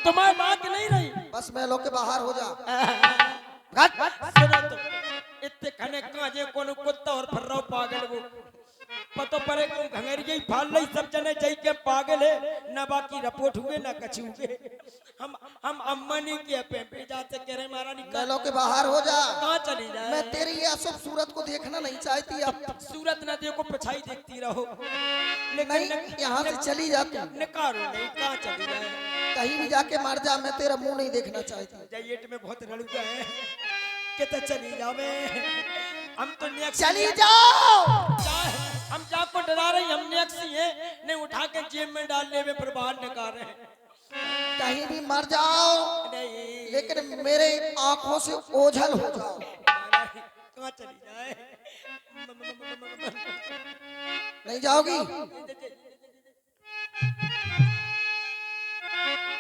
तुम्हारी बात नहीं रही। बस मैं लोग के बाहर हो जा। सुनो तो इतने खने काजे कोनो कुत्ता और फर्रो पागल वो पतो परे को घंगरिये फाल लई सब जने जाई के पागल है ना बाकी रपोट हुए ना कछु हुए। हम अम्मनी के पे जाते कह रहे महारानी मैं लोग के बाहर हो जा। कहां चली जाए? मैं तेरी ये अशुभ सूरत को देखना नहीं चाहती। अब सूरत ना देखो पिछाई देखती रहो। नहीं, यहाँ से चली जा तू। निकारो नहीं कहां चली जाए? कहीं भी जाके मर जा, मैं तेरा मुंह नहीं देखना चाहती। जाइएट में बहुत रड़ुआ है किते चली जावे। हम तो चली जाओ। हम जाको डरा रही, हम नेक्सी हैं नहीं उठा के जेब में डालने में बर्बाद निकाल रहे हैं। कहीं भी मर जाओ नहीं लेकिन मेरे आंखों से ओझल हो जाओ। कहाँ चली जाए? नहीं जाओगी?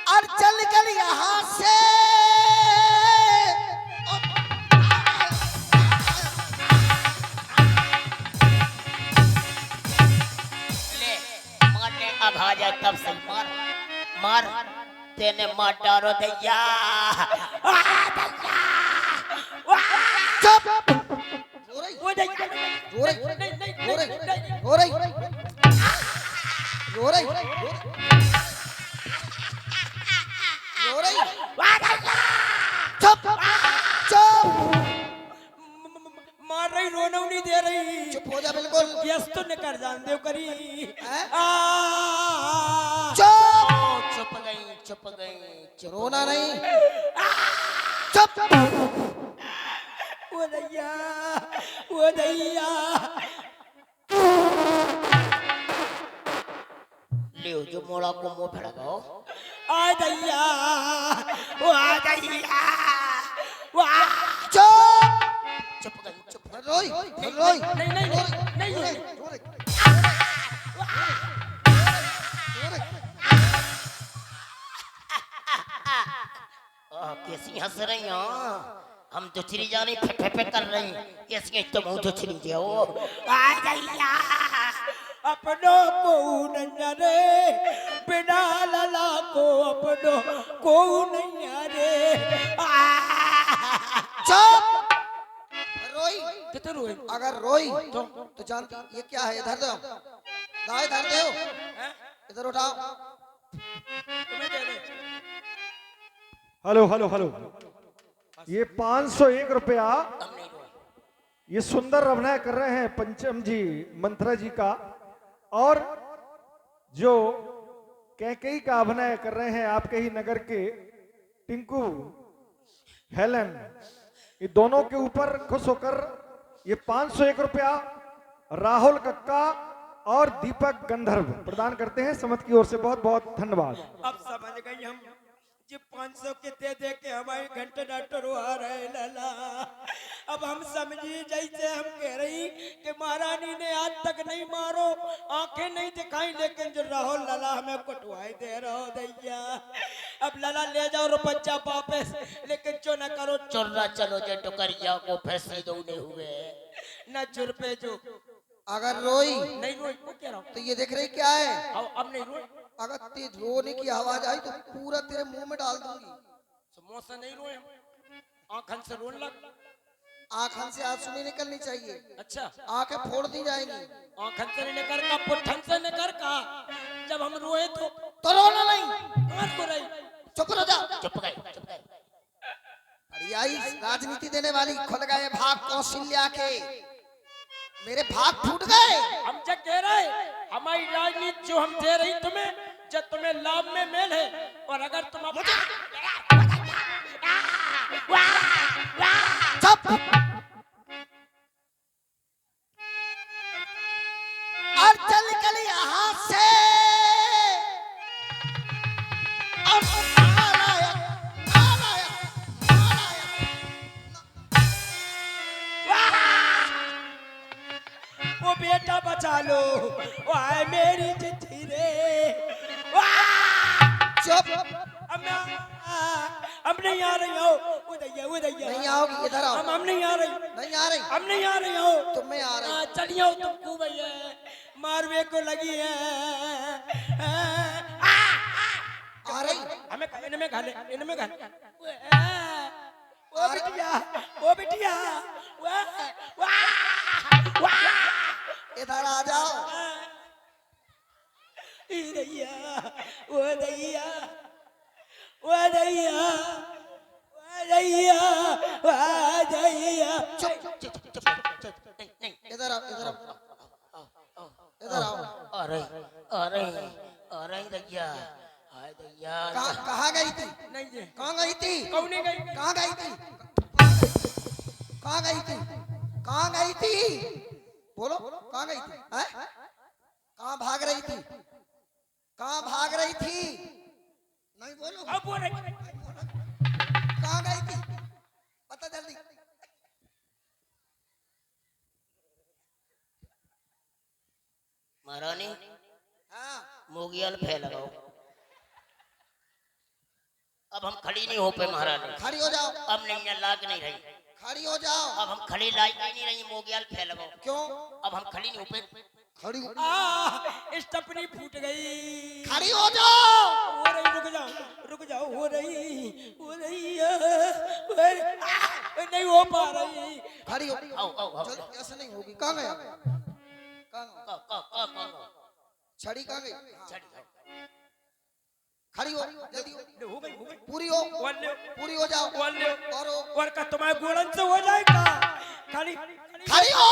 और चल गल यहाँ से अब आ जाए तब से मार मार तेने मार डारो दैया। चुप। वो नहीं रो रही रो नहीं नहीं रो रही रो रही रो रही। चुप चुप। मार रही रोना नहीं दे रही। चुप हो जा बिल्कुल। यस तो न कर जान दे करी। चुप गई रोना नहीं। चुप। वो दैया ले जो मोड़ा को मुंह फड़काओ। आ दैया वो आ दैया वो चुप चुप रोई रोई नहीं नहीं नहीं नहीं कैसी हंस रही हो? हम तो चिरी जाने फे कर रही कैसी तो मुंह तो चिरी जाओ। आ दैया अपनों को नहीं रे बिना लला को अपनों को नहीं रे। चुप। रोई कितने रोए? अगर रोई तो जानती ये क्या है? इधर दो दाएं इधर दो इधर उठाओ। तुम्हें दे दे। Hello hello hello. ये 501 रुपया ये सुंदर अभिनय कर रहे हैं पंचम जी मंत्रा जी का, और जो कैकेयी का अभिनय कर रहे हैं आपके ही नगर के टिंकू हेलन, ये दोनों के ऊपर खुश होकर ये 501 रुपया राहुल कक्का और दीपक गंधर्व प्रदान करते हैं समत की ओर से। बहुत बहुत धन्यवाद। अब समझ गई हम जी 500 के दे के हमारे घंटे डॉक्टर आ रहे लाला। अब हम समझी जैसे हम कह रही कि महारानी ने आज तक नहीं मारो आंखें नहीं दिखाई, लेकिन जो राहुल लाला हमें कुटवाई दे रहो दैया। अब लाला ले जाओ रुपया वापस, लेकिन जो न करो चुर्रा चलो जे टुकरिया को फैसले दोने हुए न जुर पे जो। अगर रोई नहीं रोई वो कह रहा हूँ तो ये देख रही क्या है? अब नहीं रोई। अगर तेज रोने की आवाज आई तो पूरा तेरे मुंह में डाल दूंगी। समोसा नहीं रोए हम आंखन से रोने लग। आंखन से आंसू नहीं निकलनी चाहिए। अच्छा आंखें फोड़ दी जाएंगी। आंखन से निकल का पुट्ठन से निकल का जब हम रोए तो रोना नहीं। कौन को रही? चुप रह जा। चुप गए। अड़ियाई राजनीति देने वाली खुल गए भाग कौशल्या के। मेरे भाग फूट गए। हम जब कह रहे हमारी राजनीति जो हम दे रही तुम्हें जब तुम्हें लाभ में मेल है, और अगर तुम चुप। और चल निकल यहाँ से। वो बेटा बचा लो वाह मेरी चिट्ठी रे। चुप। हम नहीं आ रही हो उदय नहीं आओगी, इधर आओ। हम नहीं आ रही। नहीं आ रही। हम नहीं आ रही हो तुम में आ रही। चलिए तुमको भैया मारवे को लगी है। आ रही। हमें इनमें घाले इनमें घाले ओ बिटिया ओ बिटिया वाह वाह वाह इधर आ जाओ। ई दैया ओ दैया ओ दैया ओ दैया ओ दैया इधर आओ, इधर आओ, इधर आओ। अरे अरे अरे दैया हाय दैया कहाँ गई थी? नहीं ये कहाँ गई थी? कौन नहीं गई कहाँ गई थी? कहाँ गई थी? कहाँ गई थी? बोलो, कहाँ गई थी? हैं? कहाँ भाग रही थी? कहाँ भाग रही थी? नहीं बोलो। अब बोल रही कहाँ गई थी? बता जल्दी। महारानी हाँ, मोगियल फैल लगाओ। अब हम खड़ी नहीं हो पे महारानी। खड़ी हो जाओ। अब नहीं लाग नहीं रही। खड़ी हो जाओ। अब हम खड़ी लायक ही नहीं रही। मोगियल फैल लगाओ। क्यों? अब हम खड़ी नहीं हो पे। खड़ी हो। स्टपनी फूट गई खड़ी हो जाओ। हो रही रुक जाओ हो रही नहीं हो पा रही खड़ी हो। आओ आओ आओ। चल, ऐसे नहीं होगी। कहाँ गया? कहाँ गया? छड़ी कहाँ गई? खड़ी हो, जल्दी हो। हो गई पूरी हो, वाले पूरी हो जाओ। वाले और हो। और का तुम्हारे गोड़न से हो जाएगा खाली खड़ी हो।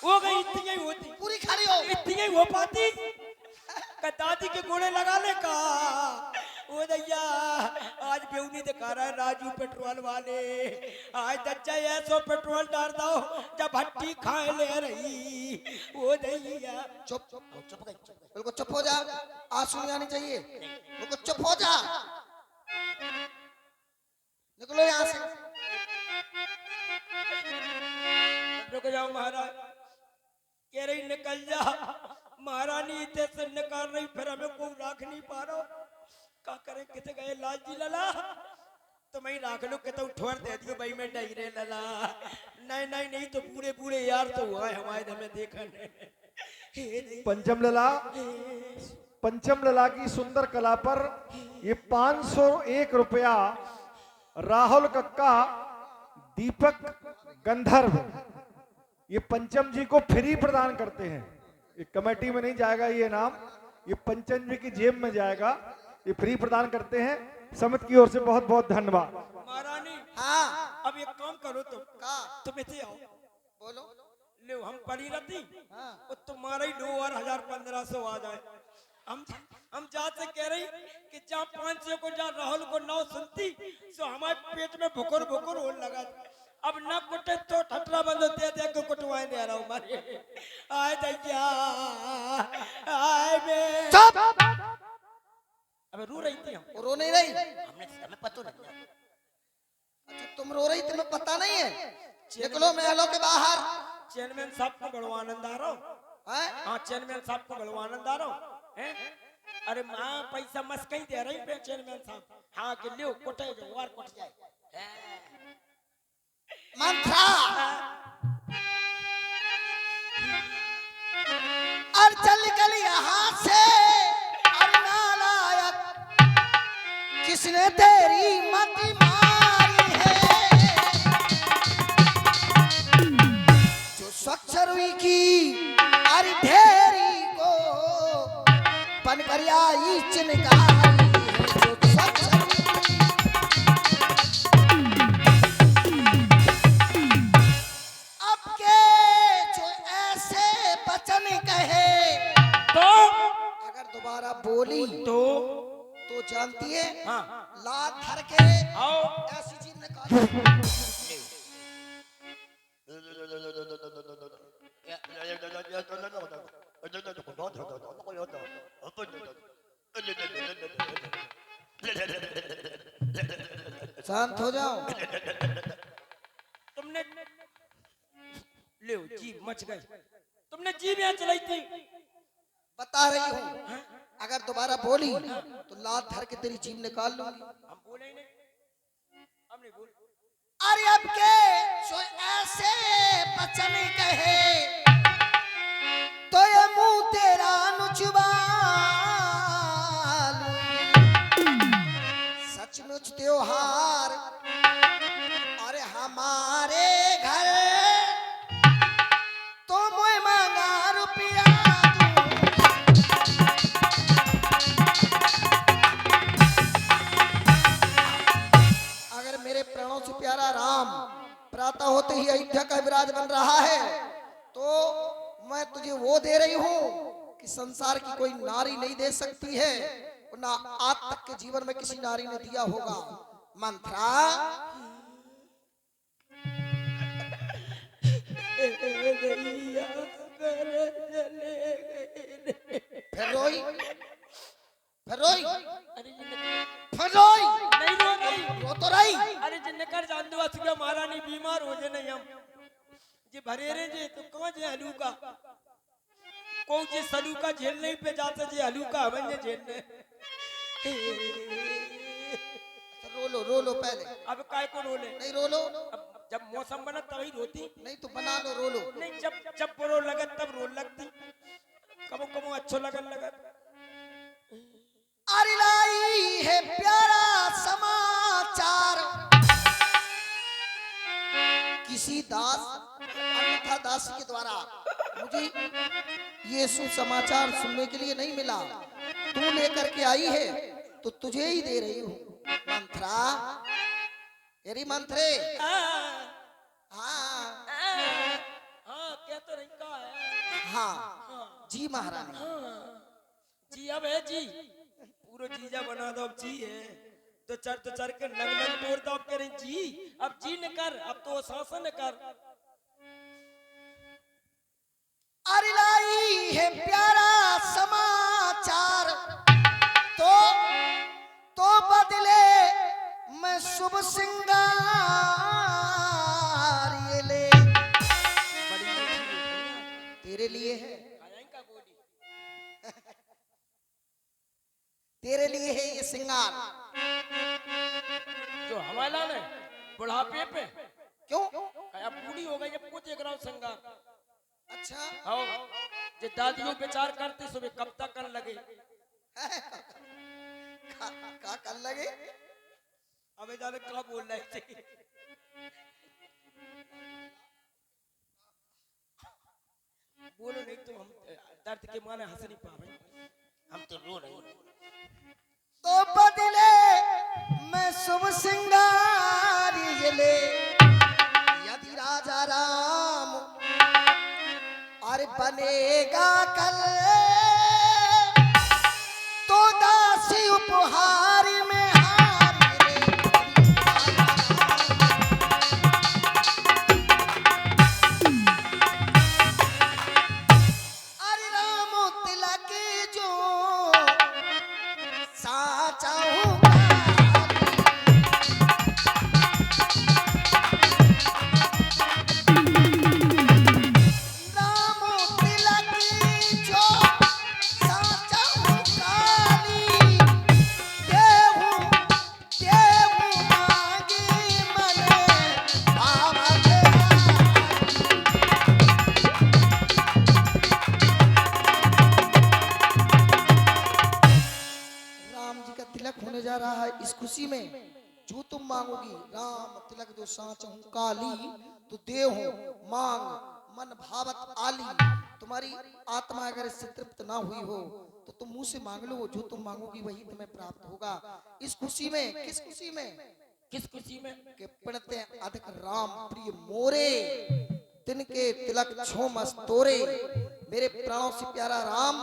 हो गई इतनी ही होती पूरी खड़ी हो। इतनी ही हो पाती का दादी के गोड़े लगा ले का ओ दैया आज बेउनी दिखा रहा है राजू पेट्रोल वाले आज दच्चा ऐसो पेट्रोल डाल दो जब भट्टी खाए ले रही ओ दैया चुप बिल्कुल चुप हो जा। आंसू नहीं आने चाहिए। बिल्कुल चुप हो जा। निकलो यहाँ से। रुक जाओ महाराज कह रही निकल जा महारानी इतने से निकाल रही फिर हमें कोई राख नहीं पा रहा का करें कितने गए लाल जी लला तो मैं राख लो कहता हूँ ठोर दे दियो भाई मैं डही रे लला नहीं तो पूरे पूरे यार तो हुआ है हमारे हमें देखा नहीं पंचम लला की सुंदर कला पर ये 501 रुपया राहुल कक्का दीपक गंधर्व ये पंचम जी को फ्री प्रदान करते हैं। ये कमेटी में नहीं जाएगा ये नाम, ये पंचम जी की जेब में जाएगा। ये फ्री प्रदान करते हैं। समिति की ओर से बहुत बहुत धन्यवाद। महारानी हाँ, अब एक काम करो तुम इसे आओ बोलो। ले हम पड़ी रहती हाँ। वो तुम्हारा ही 2,1500 आ जाए हम जात से कह रही कि जहाँ 500 को जहाँ राहुल को 9 सुनती तो हमारे पेट में भुकुर भुकुर हो लगा अब न कुटे तो ठटरा बंद दे दे को कुटवाए दे रहा हूँ मारे आए दैया आए बे चुप। अबे रो रही थी हम रो नहीं रही? हमें पता नहीं। अच्छा, तुम रो रही, तुम्हें पता नहीं है? निकलो महलों के बाहर। चेयरमैन साहब को बड़ो आनंद आ रहा हूँ हैं? हाँ चेयरमैन साहब को बड़ो आनंद आ रहा हूँ हैं? अरे माँ पैसा मस्त कहीं दे रही पे चेयरमैन साहब हाँ कि लियो कुटे जो वार कुट जाए मंत्रा और चल निकल यहाँ से। और नालायक किसने तेरी मति मारी है? जो स्वच्छ रुई की अरे ढेरी को बन कर आई चिनकारी है। जो स्वच्छ अब के जो ऐसे वचन कहे तो अगर दोबारा बोली तो जानती है हाँ लात धर के आओ ऐसी चीज निकाल। शांत हो जाओ। तुमने ले जीभ मच गई तुमने जीभ यहाँ चलाई थी बता रही हूँ अगर दोबारा बोली तो लात धर के तेरी जीभ निकाल लूंगी। हम बोले ही नहीं हम नहीं बोले अरे अब के जो ऐसे वचन कहे तो ये मुंह तेरा नुचुबा लूं। कुछ त्योहार, अरे हमारे घर तो मोए मांगा रुपया अगर मेरे प्राणों से प्यारा राम प्रातः होते ही अयोध्या का विराज बन रहा है तो मैं तुझे वो दे रही हूँ कि संसार की कोई नारी नहीं दे सकती है, ना आज तक के जीवन में किसी नारी ने दिया होगा। मंत्रा फिर रोई, फिर रोई, फिर रोई, नहीं रो रही, रो तो रही। अरे जिन कर जान दो असुगा महारानी बीमार हो जे नहीं हम जे भरे रे जे तो कौन जे हलूका को जे सलूका झेल नहीं पे जाता जे हलूका हवन जे झेलने रो लो पहले। अब काय को रोले नहीं रो लो, अब जब मौसम बना तभी रोती नहीं तो बना लो, रो लो। नहीं जब बुरो लगत तब रोल लगती कबो कबो अच्छो लगन लगत। अरे लाई है प्यारा समाचार किसी दास अन्यथा दासी के द्वारा मुझे ये सुसमाचार सुनने के लिए नहीं मिला, तू लेकर के आई है तो तुझे ही दे रही हूँ। मंत्रा तेरी मंत्रे हाँ क्या तो नहीं कहा है हाँ जी महारानी जी अब है जी पूरा जीजा बना दो अब जी है तो चर के नंग तोड़ दो अब करें जी अब जी न कर अब तो शासन कर। अरे लाई है प्यारा समाचार तो बदले मैं शुभ सिंगार ये ले तेरे लिए है, तेरे लिए है ये सिंगार जो हमारा ने बुढ़ापे पे क्यों? अब बूढ़ी हो गई जब कुछ एक राव संगार अच्छा आओ जे दादियों विचार करते सुबह कब तक कर लगे का कर लगे अबे जाने कहाँ बोल रहे थे बोलो नहीं तो हम दर्द के मारे हंस नहीं पा रहे हम तो रो रहे हैं। तो बदले मैं शुभ सिंगार ये ले यदि राजा राम और बनेगा कल तो दासी उपहार में हार ले अरे राम तिलक जो साचा होगा राम तिलक जो साचा होगा देहु मांगी मन भावत राम जी का तिलक होने जा रहा है। इस खुशी में जो तुम मांगोगी राम तिलक जो साँच हूँ काली तो देहु मांग मन भावत आली। तुम्हारी आत्मा अगर इससे तृप्त ना हुई हो तो तुम मुंह से मांग लो, जो तुम मांगोगी वही तुम्हें प्राप्त होगा। इस खुशी में, किस खुशी में, किस खुशी में के पढ़ते अधिक राम प्रिय मोरे तिनके तिलक छोमस तोरे। मेरे प्राणों से प्यारा राम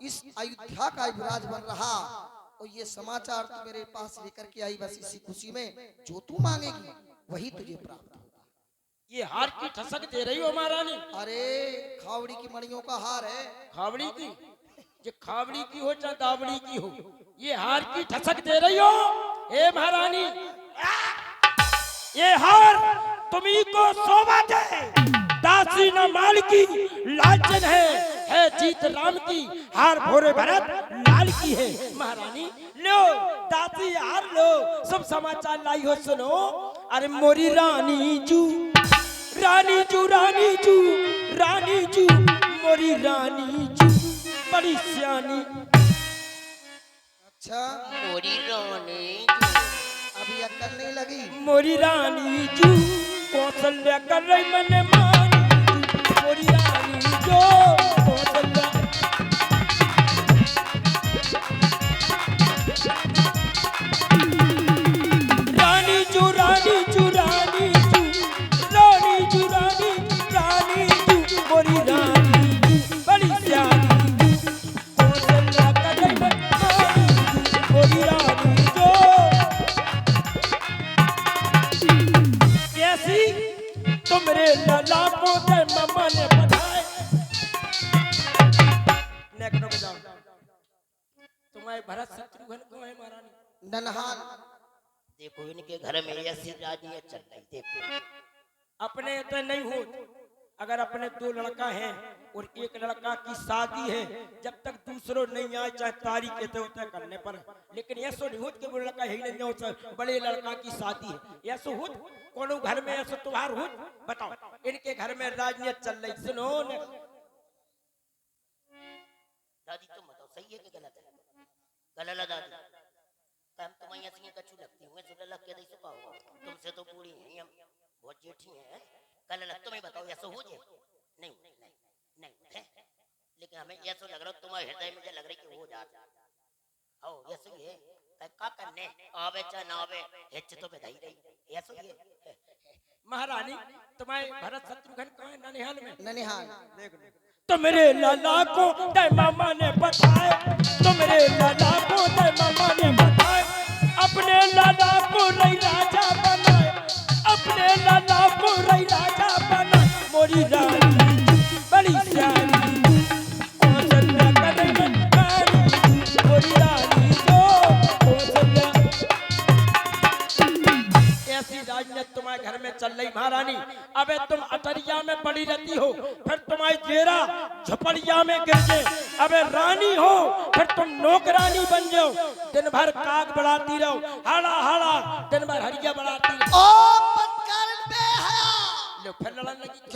इस अयोध्या का विराज बन रहा और ये समाचार तू मेरे पास लेकर के आई। बस इसी खुशी में जो तू मांगेगी वही तुझे प्राप्त होगा। ये हार की ठसक दे रही हो महारानी? अरे खावड़ी की मणियों का हार है। खावड़ी की? ये खावड़ी की हो चाहे दावड़ी की हो, ये हार की ठसक दे रही हो ए महारानी? ये हार तुम्ही को शोभा दे, दासी न माल की लालचन है जीत राम की, हार भोरे भरत लाल की है। महारानी लो दासी हार लो, सब समाचार लाई हो सुनो। अरे मोरी रानी जू रानी जू रानी जू रानी जू मोरी रानी जू बड़ी सियानी। अच्छा मोरी रानी भैया करने लगी। मोरी रानी जू कौशल्या कर रही मन मानी मोरी रानी जो कौशल्या रानी जू रानी जू रानी जू रानी जू रानी रानी जू मोरी रानी जू बड़ी सियानी कौशल्या कर रही मन मानी मोरी रानी जो कैसी तुमरे लाला को दे मम्मा ने बधाई नेकनो के जाओ तुम्हारे भरत शत्रुघ्न को है महारानी ननहाल देखो इनके घर में ऐसी राजनीति चल रही। देखो अपने तो नहीं हो अगर अपने दो लड़का हैं और एक लड़का की शादी है जब तक दूसरों नहीं आए चाहे तारीख कहते होते करने पर लेकिन ऐसो नहीं होत कि वो लड़का है ही नहीं होता बड़े लड़का की शादी है ऐसो होत कोनो घर में ऐसो त्योहार होत बताओ इनके घर में राजनीति चल रही सुनो न दादी तुम बताओ सही है कि गलत है? गलत है दादी हम तुम्हारी ऐसी कछु लगती हूँ सुन लग के नहीं पाओ तुमसे तो बूढ़ी हैं हम बहुत जेठी हैं कल लग तुम्हें बताओ ऐसा हो जाए नहीं नहीं नहीं है लेकिन हमें ऐसा लग रहा तुम्हारे हृदय में लग रहा है कि हो जाता हो ऐसा ही है का करने आवे चाहे ना आवे हिच तो बधाई रही ऐसा ही है। महारानी तुम्हारे भरत शत्रुघ्न कहाँ है ननिहाल में ननिहाल देख तो मेरे लाला को दे मामा ने बताए तो मेरे लाला को दे मामा ने बताए अपने लाला को रही राजा बनाए अपने लाला को रही राजा बनाए मोरी रानी बड़ी सियानी कौशल्या कर रही मन मानी मोरी रानी जो कौशल्या ऐसी राजनीति तुम्हारे घर में चल रही महारानी अबे तुम अटरिया में पड़ी रहती हो फिर तुम्हारी जेरा झपड़िया में गिर जाए अबे रानी हो फिर तुम नौकरानी बन जाओ दिन भर काग बढ़ाती रहो हाड़ा हाड़ा दिन भर हरिया बढ़ाती रहो ओ पत्कार बे हया लो फिर लड़न लगी